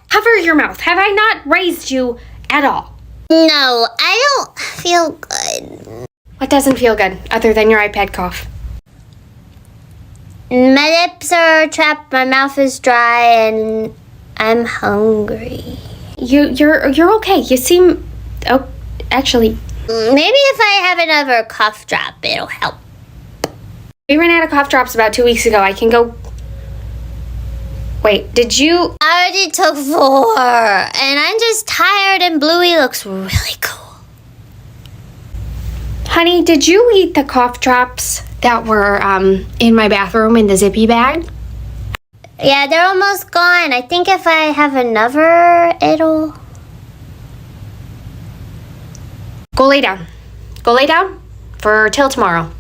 Cover your mouth. Have I not raised you at all? No, I don't feel good. What doesn't feel good other than your iPad cough? My lips are chapped, my mouth is dry, and I'm hungry. You're okay. You seem... Oh, actually... Maybe if I have another cough drop, it'll help. We ran out of cough drops about 2 weeks ago. I can go... Wait, did you... I already took 4, and I'm just tired, and Bluey looks really cool. Honey, did you eat the cough drops that were in my bathroom in the zippy bag? Yeah, they're almost gone. I think if I have another, it'll... Go lay down. Go lay down for till tomorrow.